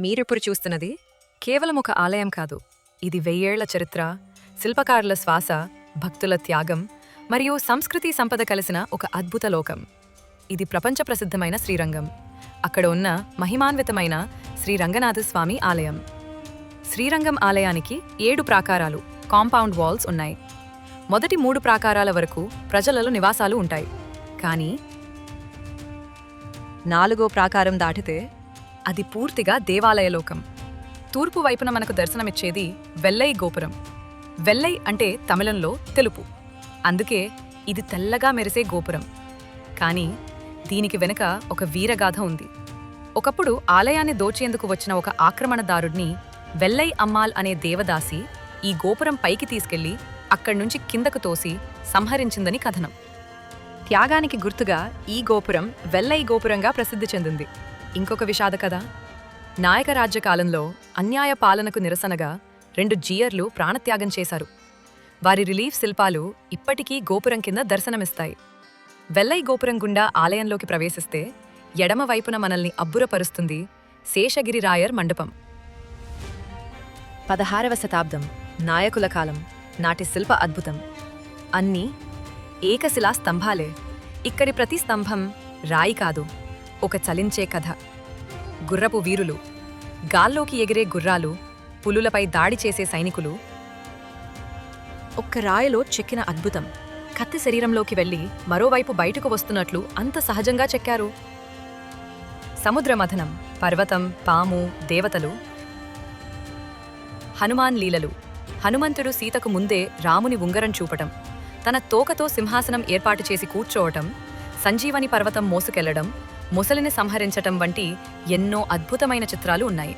మీరిప్పుడు చూస్తున్నది కేవలం ఒక ఆలయం కాదు, ఇది వెయ్యేళ్ల చరిత్ర, శిల్పకారుల శ్వాస, భక్తుల త్యాగం మరియు సంస్కృతి సంపద కలిసిన ఒక అద్భుత లోకం. ఇది ప్రపంచ ప్రసిద్ధమైన శ్రీరంగం. అక్కడ ఉన్న మహిమాన్వితమైన శ్రీ రంగనాథస్వామి ఆలయం. శ్రీరంగం ఆలయానికి 7 ప్రాకారాలు, కాంపౌండ్ వాల్స్ ఉన్నాయి. మొదటి 3 ప్రాకారాల వరకు ప్రజలలో నివాసాలు ఉంటాయి. కానీ 4వ ప్రాకారం దాటితే అది పూర్తిగా దేవాలయలోకం. తూర్పు వైపున మనకు దర్శనమిచ్చేది వెల్లై గోపురం. వెల్లై అంటే తమిళంలో తెలుపు, అందుకే ఇది తెల్లగా మెరిసే గోపురం. కానీ దీనికి వెనుక ఒక వీరగాథ ఉంది. ఒకప్పుడు ఆలయాన్ని దోచేందుకు వచ్చిన ఒక ఆక్రమణదారుడిని వెల్లై అమ్మాల్ అనే దేవదాసి ఈ గోపురం పైకి తీసుకెళ్లి అక్కడ్నుంచి కిందకు తోసి సంహరించిందని కథనం. త్యాగానికి గుర్తుగా ఈ గోపురం వెల్లై గోపురంగా ప్రసిద్ధి చెందింది. ఇంకొక విషాద కథ. నాయక రాజ్య కాలంలో అన్యాయ పాలనకు నిరసనగా 2 జీయర్లు ప్రాణత్యాగం చేశారు. వారి రిలీఫ్ శిల్పాలు ఇప్పటికీ గోపురం కింద దర్శనమిస్తాయి. వెల్లై గోపురం గుండా ఆలయంలోకి ప్రవేశిస్తే ఎడమ వైపున మనల్ని అబ్బురపరుస్తుంది శేషగిరి రాయర్ మండపం. 16వ శతాబ్దం నాయకుల కాలం నాటి శిల్ప అద్భుతం. అన్నీ ఏకశిలా స్తంభాలే. ఇక్కడి ప్రతి స్తంభం రాయి కాదు, ఒక చలించే కథ. గుర్రపు వీరులు, గాల్లోకి ఎగిరే గుర్రాలు, పులులపై దాడి చేసే సైనికులు. ఒక్క రాయిలో చెక్కిన అద్భుతం. కత్తి శరీరంలోకి వెళ్లి మరోవైపు బయటకు వస్తున్నట్లు అంత సహజంగా చెక్కారు. సముద్రమథనం, పర్వతం, పాము, దేవతలు. హనుమాన్ లీలలు. హనుమంతుడు సీతకు ముందే రాముని ఉంగరం చూపటం, తన తోకతో సింహాసనం ఏర్పాటు చేసి కూర్చోవటం, సంజీవని పర్వతం మోసుకెళ్లడం, ముసలిని సంహరించటం వంటి ఎన్నో అద్భుతమైన చిత్రాలు ఉన్నాయి.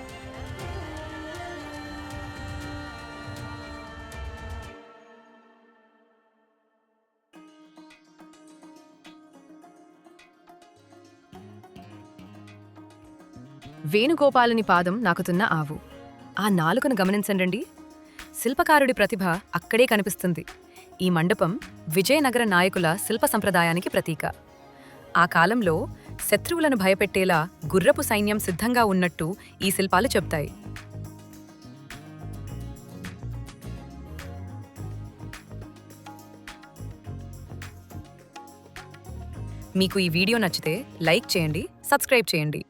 వేణుగోపాలుని పాదం నాకుతున్న ఆవు. ఆ నాలుకను గమనించండి. శిల్పకారుడి ప్రతిభ అక్కడే కనిపిస్తుంది. ఈ మండపం విజయనగర నాయకుల శిల్ప సంప్రదాయానికి ప్రతీక. ఆ కాలంలో శత్రువులను భయపెట్టేలా గుర్రపు సైన్యం సిద్ధంగా ఉన్నట్టు ఈ శిల్పాలు చెప్తాయి. మీకు ఈ వీడియో నచ్చితే లైక్ చేయండి, సబ్స్క్రైబ్ చేయండి.